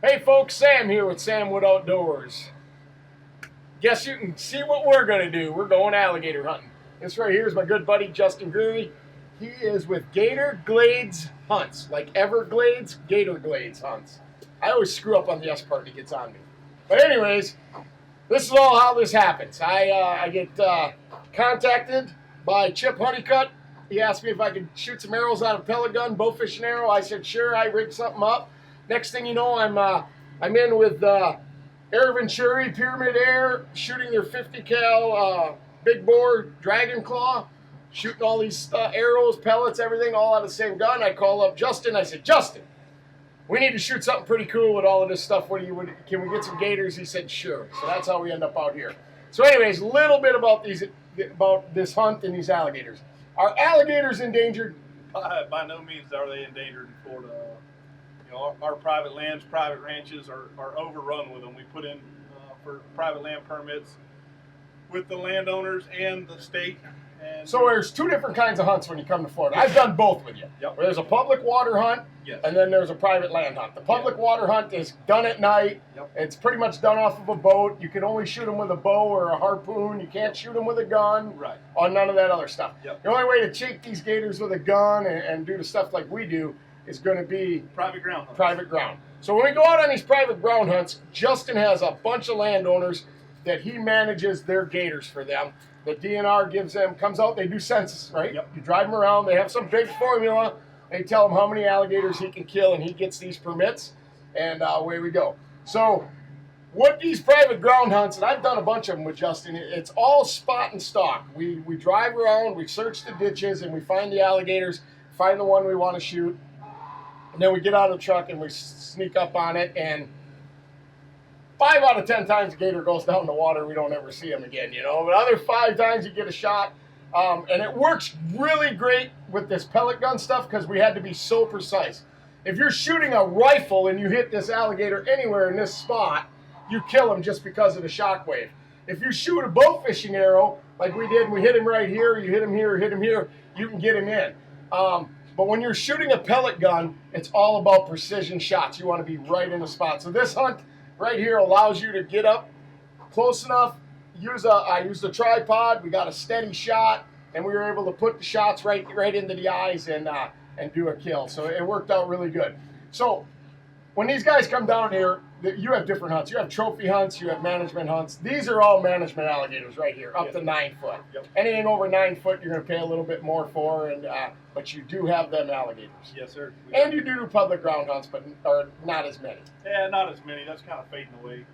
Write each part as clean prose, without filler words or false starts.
Hey folks, Sam here with Sam Wood Outdoors. Guess you can see what we're going to do. We're going alligator hunting. This right here is my good buddy Justin Greery. He is with Gator Glades Hunts, like Everglades, Gator Glades Hunts. I always screw up on the S part, it gets on me. But anyways, this is all how this happens. I get contacted by Chip Honeycutt. He asked me if I could shoot some arrows out of a pellet gun, bowfishing arrow. I said sure. I rigged something up. Next thing you know, I'm in with Venturi, Pyramid Air, shooting their 50 cal big bore Dragon Claw, shooting all these arrows, pellets, everything, all out of the same gun. I call up Justin. I said, Justin, we need to shoot something pretty cool with all of this stuff. Can we get some gators? He said, sure. So that's how we end up out here. So anyways, a little bit about this hunt and these alligators. Are alligators endangered? By no means are they endangered in Florida. Our private lands, private ranches are overrun with them. We put in for private land permits with the landowners and the state. And so there's two different kinds of hunts when you come to Florida. I've done both with you. Yep. There's a public water hunt, yes, and then there's a private land hunt. The public water hunt is done at night. Yep. It's pretty much done off of a boat. You can only shoot them with a bow or a harpoon. You can't shoot them with a gun. Right. Or none of that other stuff. Yep. The only way to take these gators with a gun and do the stuff like we do is going to be private ground hunts. Private ground. So when we go out on these private ground hunts, Justin has a bunch of landowners that he manages their gators for them. The DNR comes out, they do census, right? Yep. You drive them around, they have some big formula. They tell him how many alligators he can kill, and he gets these permits, and away we go. So what these private ground hunts, and I've done a bunch of them with Justin, it's all spot and stalk. We drive around, we search the ditches, and we find the alligators, find the one we want to shoot, and then we get out of the truck and we sneak up on it, and 5 out of 10 times the gator goes down in the water, we don't ever see him again, But other 5 times you get a shot, and it works really great with this pellet gun stuff because we had to be so precise. If you're shooting a rifle and you hit this alligator anywhere in this spot, you kill him just because of the shock wave. If you shoot a bowfishing arrow, like we did, we hit him right here, you hit him here, hit him here, you can get him in. But when you're shooting a pellet gun, it's all about precision shots. You want to be right in the spot. So this hunt right here allows you to get up close enough. I used a tripod. We got a steady shot, and we were able to put the shots right into the eyes and do a kill. So it worked out really good. So when these guys come down here, you have different hunts. You have trophy hunts. You have management hunts. These are all management alligators right here, up to 9 foot. Yep. Anything over 9 foot, you're going to pay a little bit more for, but you do have them alligators. Yes, sir. And you do public ground hunts, but are not as many. Yeah, not as many. That's kind of fading away.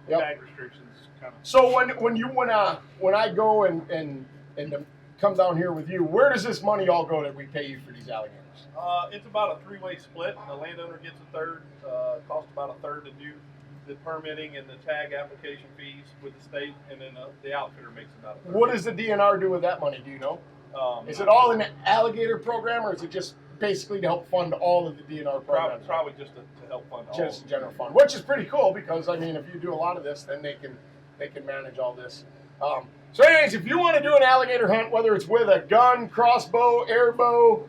Yep. Tag restrictions kind of. So when I go and come down here with you, where does this money all go that we pay you for these alligators? It's about a 3-way split. The landowner gets a third. Costs about a third to do the permitting and the tag application fees with the state, and then the outfitter makes about a third. What does the DNR do with that money? Do you know? Is it all in the alligator program, or is it just basically to help fund all of the DNR programs? Probably just to help fund all. Just a general fund, which is pretty cool because if you do a lot of this, then they can manage all this. So anyways, if you want to do an alligator hunt, whether it's with a gun, crossbow, air bow,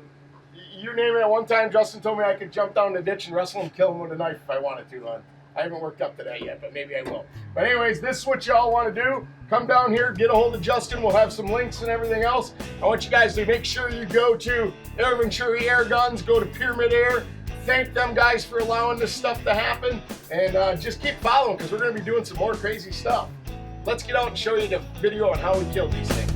you name it. At one time, Justin told me I could jump down the ditch and wrestle him, kill him with a knife if I wanted to. I haven't worked up to that yet, but maybe I will. But anyways, this is what y'all want to do. Come down here, get a hold of Justin. We'll have some links and everything else. I want you guys to make sure you go to Venturi Airguns, go to Pyramid Air. Thank them guys for allowing this stuff to happen, and just keep following because we're going to be doing some more crazy stuff. Let's get out and show you the video on how we killed these things.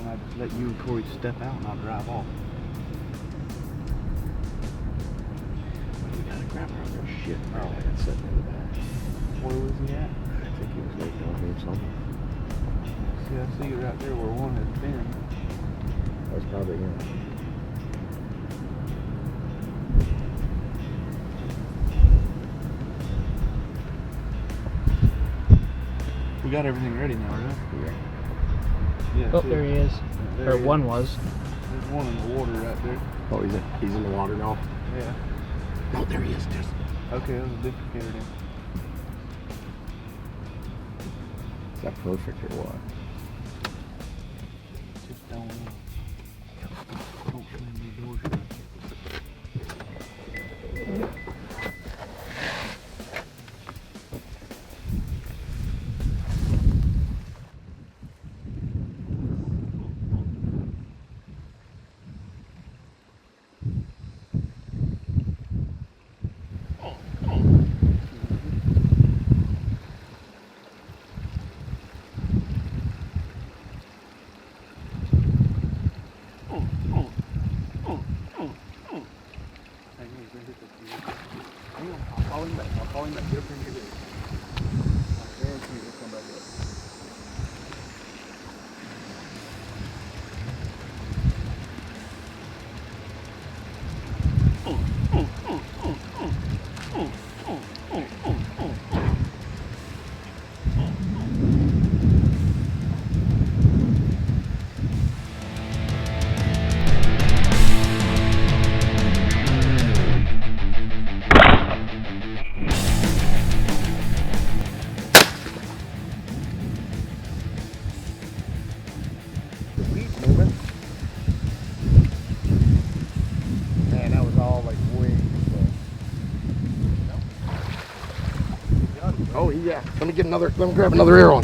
I just let you and Corey step out and I'll drive off. We got a Shit. Oh, it's sitting in the back. Where was he at? I think he was waiting on here somewhere. See, I see it right there where one has been. That's probably him. We got everything ready now, right? Yeah. Yeah. Oh, see there it? he is. There Or he one is. was. There's one in the water right there. Oh, he's in the water now. Yeah. Oh, there he is. Just Okay, that was a duplicator then. is that perfect or what? Just don't know. Don't slam the door shut. I'll call him back. Get up here and get it. I guarantee he'll come back up. The weed's moving. Man, that was all like way too close. Oh yeah. Let me grab another arrow.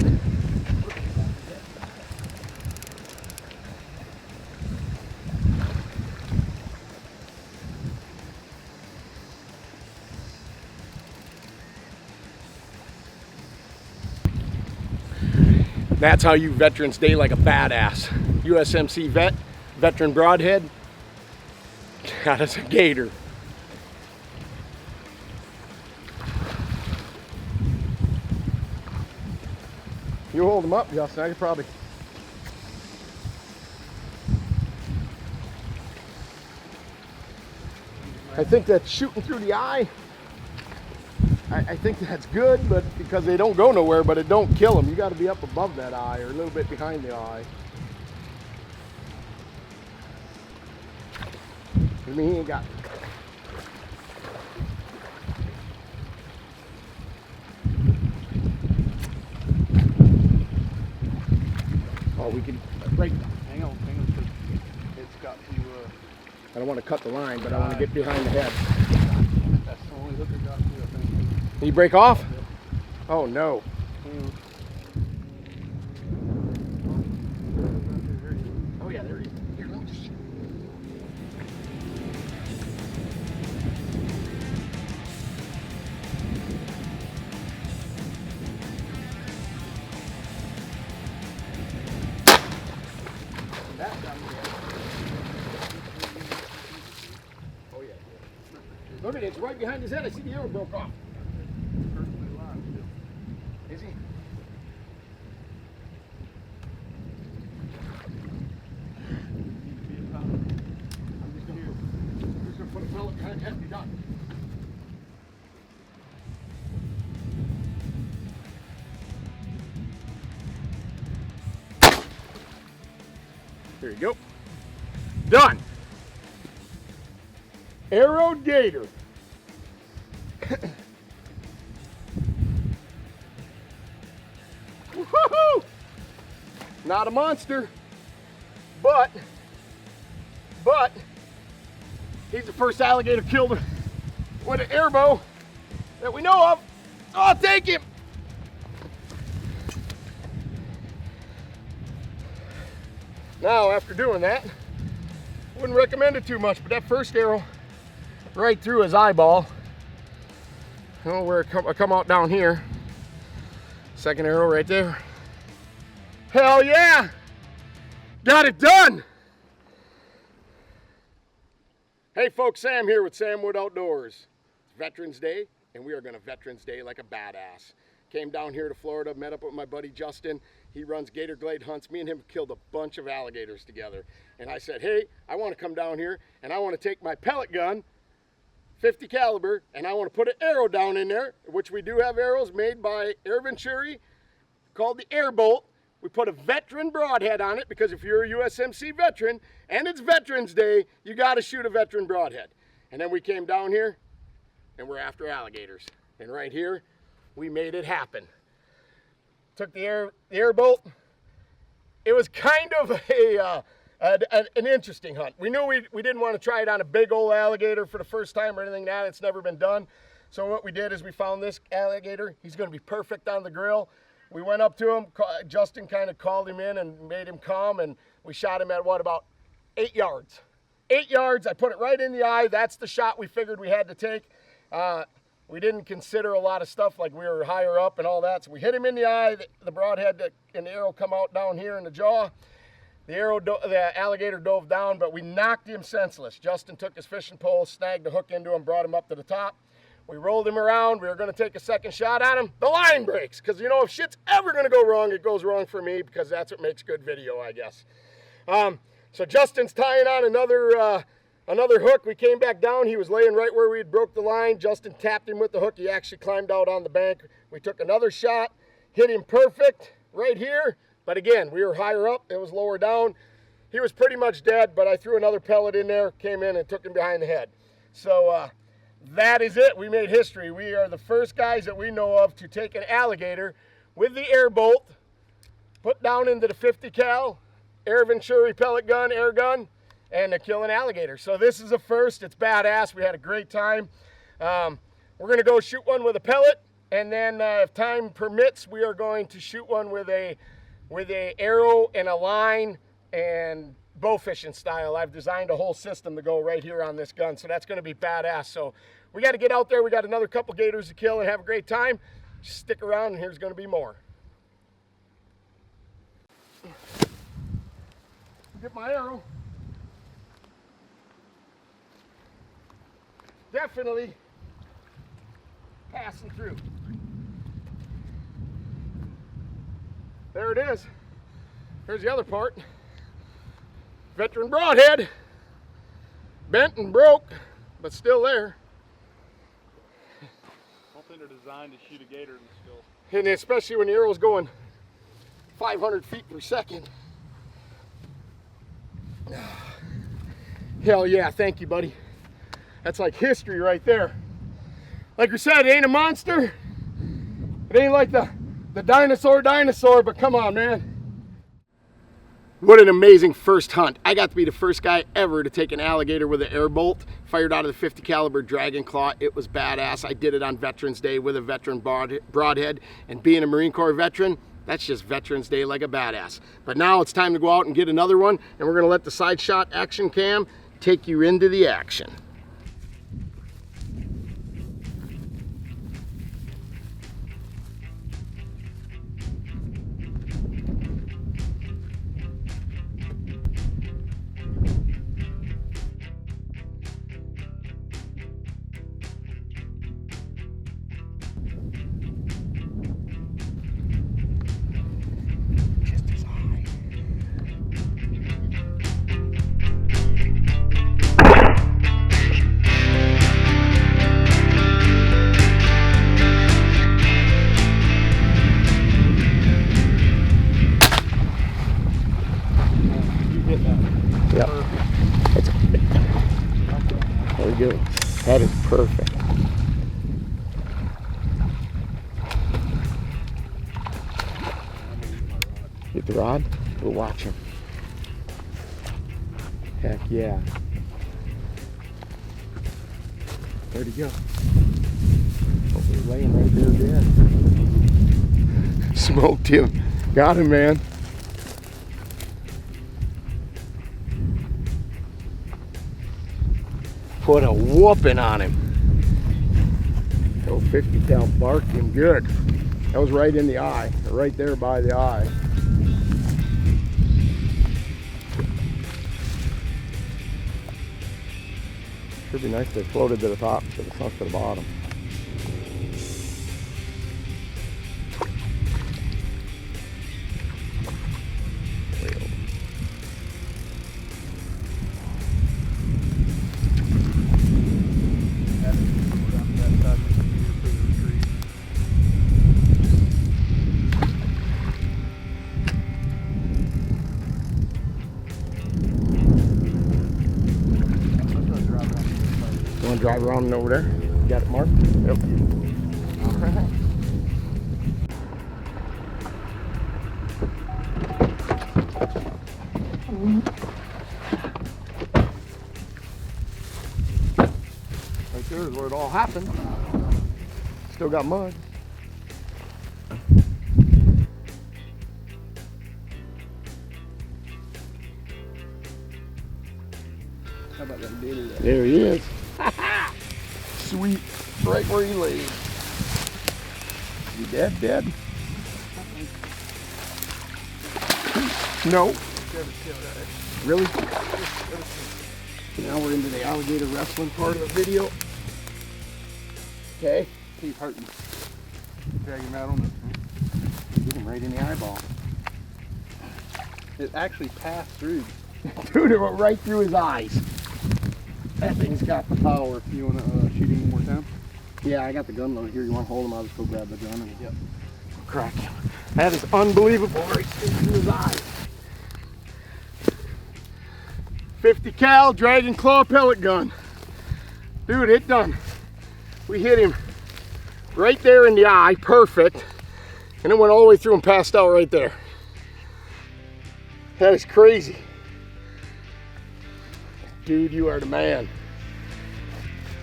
That's how you veterans stay like a badass. USMC vet, veteran broadhead, got us a gator. You hold them up, Justin. I could probably. I think that's shooting through the eye. I think that's good, but because they don't go nowhere, but it don't kill them. You got to be up above that eye or a little bit behind the eye. I mean, he ain't got. Oh, we can. Right. Hang on, because it's got to. I don't want to cut the line, but I want to get behind the head. That's the only hook I got to, I think. Did he break off? Oh no. Oh yeah, there he is. Here, let me just. That's down there. Oh yeah. Look at it, it's right behind his head. I see the arrow broke off. Is he? I'm just gonna put a pellet behind his head and be done. There you go. Done. Arrow gator. Woohoo! Not a monster, but he's the first alligator killed with an air bow that we know of. So I'll take him. Now, after doing that, wouldn't recommend it too much, but that first arrow right through his eyeball, you know, where I come out down here. Second arrow right there. Hell yeah! Got it done! Hey folks, Sam here with Sam Wood Outdoors. Veterans Day, and we are going to Veterans Day like a badass. Came down here to Florida, met up with my buddy Justin. He runs Gator Glade hunts. Me and him killed a bunch of alligators together. And I said, hey, I want to come down here and I want to take my pellet gun, 50 caliber, and I want to put an arrow down in there, which we do have arrows made by Venturi called the Airbolt. We put a veteran broadhead on it because if you're a USMC veteran and it's Veterans Day, you got to shoot a veteran broadhead. And then we came down here and we're after alligators. And right here, we made it happen. Took the Airbolt. It was kind of an interesting hunt. We knew we didn't want to try it on a big old alligator for the first time or anything like that. It's never been done. So what we did is we found this alligator. He's going to be perfect on the grill. We went up to him. Justin kind of called him in and made him calm, and we shot him at what, about 8 yards. 8 yards. I put it right in the eye. That's the shot we figured we had to take. We didn't consider a lot of stuff like we were higher up and all that. So we hit him in the eye. The broadhead and the arrow come out down here in the jaw. The alligator dove down, but we knocked him senseless. Justin took his fishing pole, snagged the hook into him, brought him up to the top. We rolled him around. We were going to take a second shot at him. The line breaks because, you know, if shit's ever going to go wrong, it goes wrong for me because that's what makes good video, I guess. So Justin's tying on another hook. We came back down. He was laying right where we had broke the line. Justin tapped him with the hook. He actually climbed out on the bank. We took another shot, hit him perfect right here. But again, we were higher up. It was lower down. He was pretty much dead, but I threw another pellet in there, came in and took him behind the head. So that is it. We made history. We are the first guys that we know of to take an alligator with the Airbolt, put down into the 50 cal, Venturi pellet gun, air gun, and to kill an alligator. So this is a first. It's badass. We had a great time. We're going to go shoot one with a pellet, and then if time permits, we are going to shoot one with a arrow and a line and bow fishing style. I've designed a whole system to go right here on this gun, so that's going to be badass. So we got to get out there. We got another couple gators to kill and have a great time. Just stick around and here's going to be more. Get my arrow. Definitely passing through. There it is. Here's the other part. Veteran broadhead. Bent and broke, but still there. I don't think they're designed to shoot a gator in the skull. And especially when the arrow's going 500 feet per second. Hell yeah, thank you, buddy. That's like history right there. Like we said, it ain't a monster. It ain't like the dinosaur, but come on, man. What an amazing first hunt. I got to be the first guy ever to take an alligator with an Airbolt, fired out of the 50 caliber Dragon Claw. It was badass. I did it on Veterans Day with a veteran broadhead, and being a Marine Corps veteran, that's just Veterans Day like a badass. But now it's time to go out and get another one, and we're gonna let the side shot action cam take you into the action. Yep. There we go. That is perfect. Get the rod? We'll watch him. Heck yeah. Where'd he go? Oh, he's laying right there dead. Smoked him. Got him, man. Put a whooping on him. Oh, 50 cal barked him good. That was right in the eye, right there by the eye. Should be nice if they floated to the top, but it's not to the bottom. Drive around over there. Got it marked? Yep. Alright. Right there is where it all happened. Still got mud. How about that gator there? There he is. Sweet, right where he laid. You dead? No. Really? Now we're into the alligator wrestling part of the video. Okay. Keep hurting. Drag him out on it. Get him right in the eyeball. It actually passed through. Dude, it went right through his eyes. That thing's got the power. You want to shoot him one more time? Yeah, I got the gun loaded here. You want to hold him? I'll just go grab the gun and crack him. That is unbelievable right through his eyes. 50 cal dragon claw pellet gun. Dude, it done. We hit him right there in the eye, perfect. And it went all the way through and passed out right there. That is crazy. Dude, you are the man.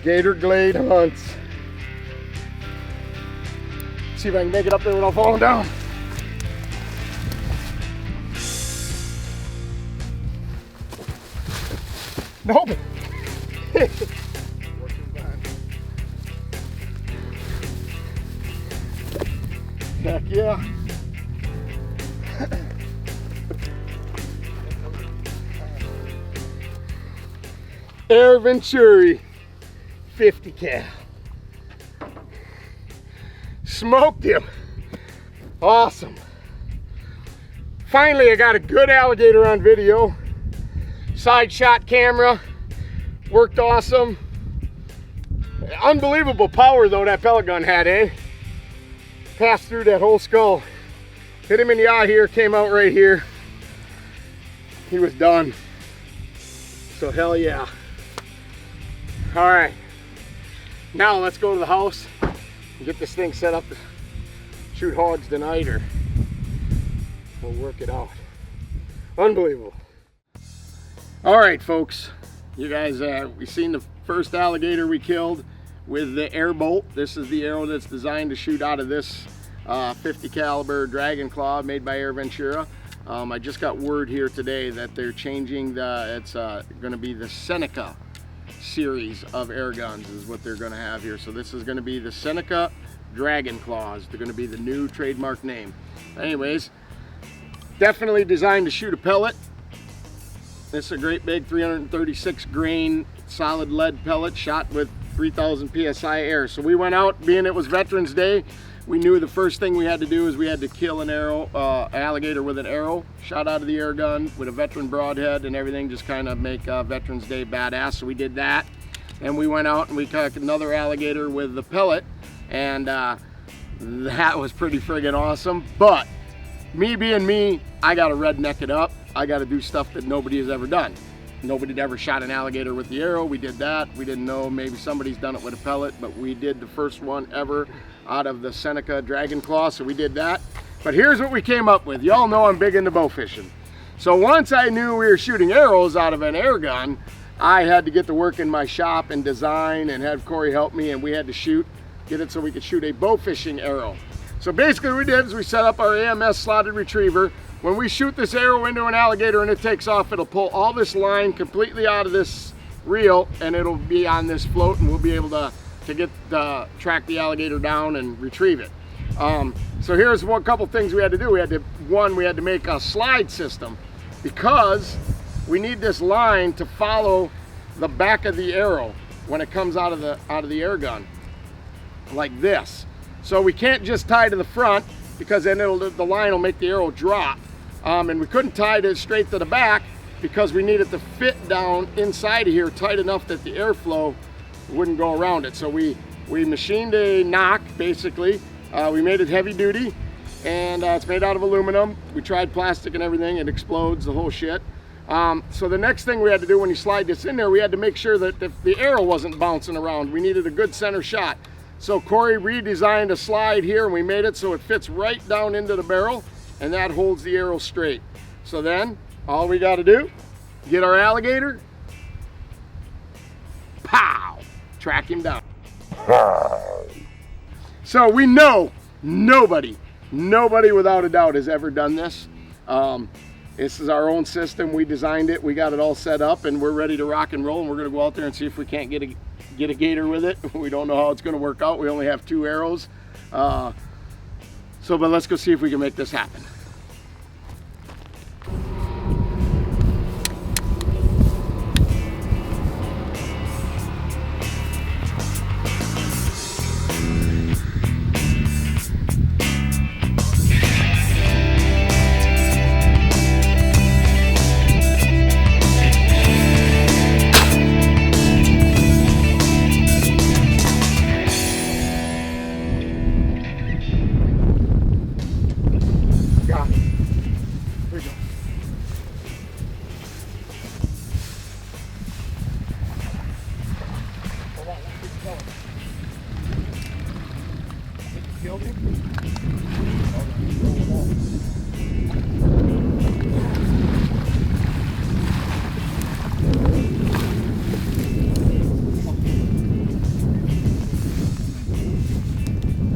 Gator Glade hunts. See if I can make it up there without falling down. Nope. Heck yeah. Venturi 50 cal. Smoked him. Awesome. Finally, I got a good alligator on video. Side shot camera. Worked awesome. Unbelievable power though that pellet gun had, eh? Passed through that whole skull. Hit him in the eye here, came out right here. He was done. So hell yeah. All right, now let's go to the house and get this thing set up to shoot hogs tonight, or we'll work it out. Unbelievable. All right, folks, you guys, we've seen the first alligator we killed with the air bolt. This is the arrow that's designed to shoot out of this 50 caliber Dragon Claw made by AirVentura. I just got word here today that they're changing it's going to be the Seneca series of air guns is what they're going to have here. So this is going to be the Seneca Dragon Claws. They're going to be the new trademark name. Anyways, definitely designed to shoot a pellet. This is a great big 336 grain solid lead pellet shot with 3000 psi air. So we went out, being it was Veterans Day, we knew the first thing we had to do is we had to kill an alligator with an arrow shot out of the air gun with a veteran broadhead and everything, just kind of make Veterans Day badass. So we did that, and we went out and we caught another alligator with the pellet, and that was pretty friggin' awesome. But me being me, I gotta redneck it up. I gotta do stuff that nobody has ever done. Nobody had ever shot an alligator with the arrow. We did that. We didn't know, maybe somebody's done it with a pellet, but we did the first one ever out of the Seneca Dragon Claw, so we did that. But here's what we came up with. Y'all know I'm big into bow fishing. So once I knew we were shooting arrows out of an air gun, I had to get to work in my shop and design and have Corey help me, and we had to get it so we could shoot a bow fishing arrow. So basically what we did is we set up our AMS slotted retriever. When we shoot this arrow into an alligator and it takes off, it'll pull all this line completely out of this reel, and it'll be on this float, and we'll be able to track the alligator down and retrieve it. So here's one couple things we had to do. We had to make a slide system, because we need this line to follow the back of the arrow. when it comes out of the air gun, like this. So we can't just tie to the front, because then the line will make the arrow drop. And we couldn't tie it straight to the back because we needed to fit down inside of here tight enough that the airflow wouldn't go around it. So we machined a knock, basically. We made it heavy duty, and it's made out of aluminum. We tried plastic and everything. It explodes, the whole shit. So the next thing we had to do when you slide this in there, we had to make sure that the arrow wasn't bouncing around. We needed a good center shot. So Corey redesigned a slide here, and we made it so it fits right down into the barrel, and that holds the arrow straight. So then all we got to do, get our alligator, pow, track him down. So we know nobody without a doubt has ever done this. This is our own system. We designed it, we got it all set up, and we're ready to rock and roll, and we're gonna go out there and see if we can't get a gator with it. We don't know how it's gonna work out. We only have 2 arrows. But let's go see if we can make this happen.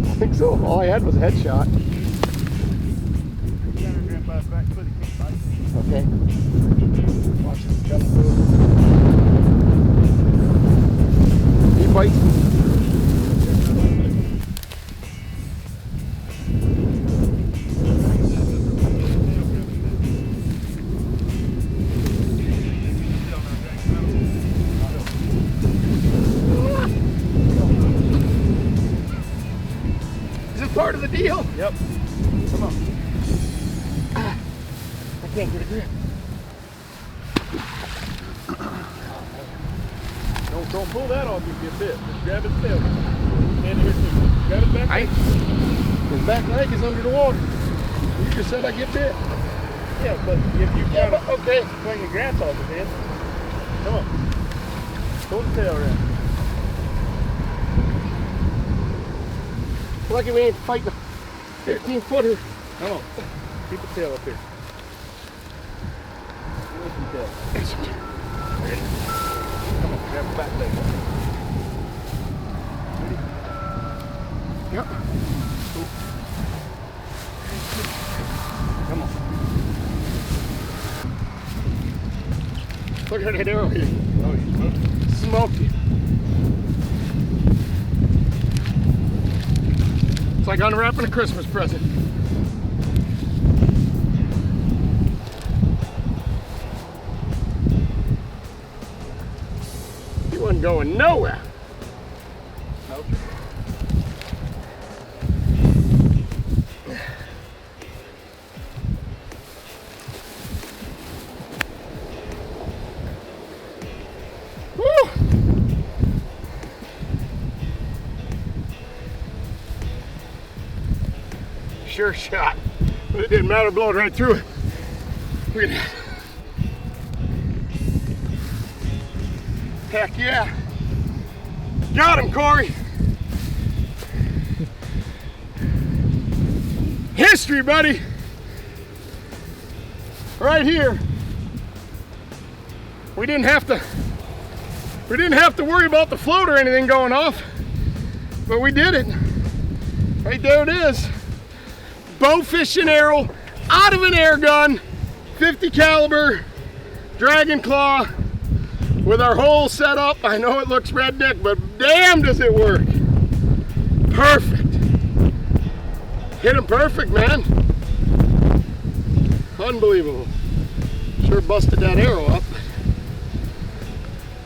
I think so. All I had was a headshot. Okay. Watch this come through. He bites. Part of the deal. Yep. Come on. I can't get a grip. Don't pull that off if you get bit. Just grab his tail. Stand here too. Grab his back leg. His back leg is under the water. You just said I get bit. Yeah, but if you try to okay. swing your grass off his head, come on. Pull the tail around. Lucky we ain't fighting a 15-footer. Come on. Keep the tail up here. Yes. Come on, grab the back leg. Yep. Come on. Look at that arrow here. Oh, you Smoked it. It's like unwrapping a Christmas present. He wasn't going nowhere. Nope. Woo! Sure shot, but it didn't matter, blowing right through it. Look at that. Heck yeah. Got him, Corey. History, buddy. Right here. We didn't have to worry about the float or anything going off, but we did it. Right there it is. Bow fishing arrow out of an air gun, 50 caliber Dragon Claw with our hole set up. I know it looks redneck, but damn does it work. Perfect. Hit him perfect, man. Unbelievable. Sure busted that arrow up.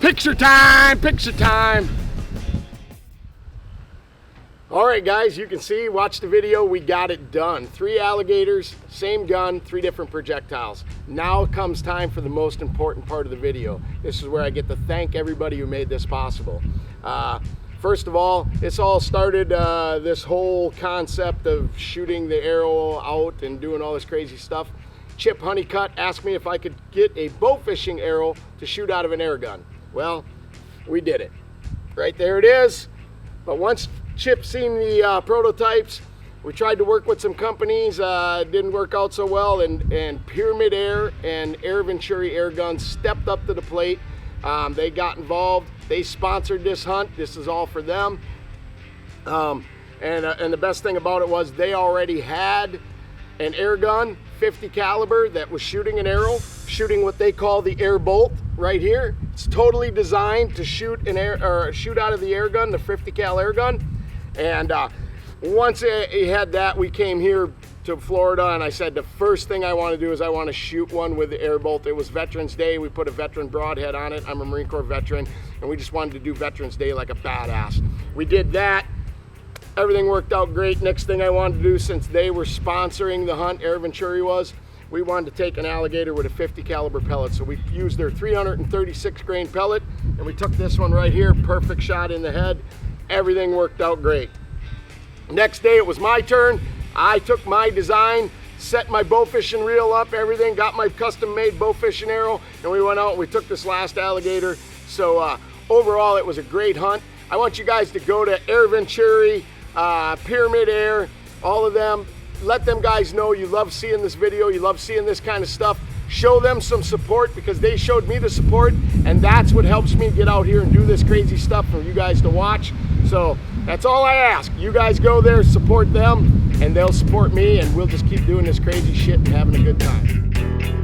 Picture time, picture time. All right, guys, you can see, watch the video, we got it done. 3 alligators, same gun, 3 different projectiles. Now comes time for the most important part of the video. This is where I get to thank everybody who made this possible. First of all, this all started, this whole concept of shooting the arrow out and doing all this crazy stuff. Chip Honeycutt asked me if I could get a bow fishing arrow to shoot out of an air gun. Well, we did it. Right there it is. But once Chip seen the prototypes, we tried to work with some companies, didn't work out so well, and Pyramid Air and Venturi Airguns stepped up to the plate. They got involved, they sponsored this hunt, this is all for them. And the best thing about it was they already had an air gun, 50 caliber, that was shooting an arrow, shooting what they call the air bolt right here. It's totally designed to shoot shoot out of the air gun, the 50 cal air gun. And once he had that, we came here to Florida, and I said the first thing I want to do is I want to shoot one with the air bolt. It was Veterans Day. We put a veteran broadhead on it. I'm a Marine Corps veteran, and we just wanted to do Veterans Day like a badass. We did that. Everything worked out great. Next thing I wanted to do, since they were sponsoring the hunt, Air Venturi was, we wanted to take an alligator with a 50 caliber pellet. So we used their 336 grain pellet, and we took this one right here, perfect shot in the head. Everything worked out great. Next day it was my turn. I took my design, set my bow fishing reel up, everything, got my custom made bow fishing arrow, and we went out and we took this last alligator. So overall it was a great hunt. I want you guys to go to Air Venturi, Pyramid Air, all of them. Let them guys know you love seeing this video, you love seeing this kind of stuff. Show them some support, because they showed me the support, and that's what helps me get out here and do this crazy stuff for you guys to watch. So that's all I ask. You guys go there, support them, and they'll support me, and we'll just keep doing this crazy shit and having a good time.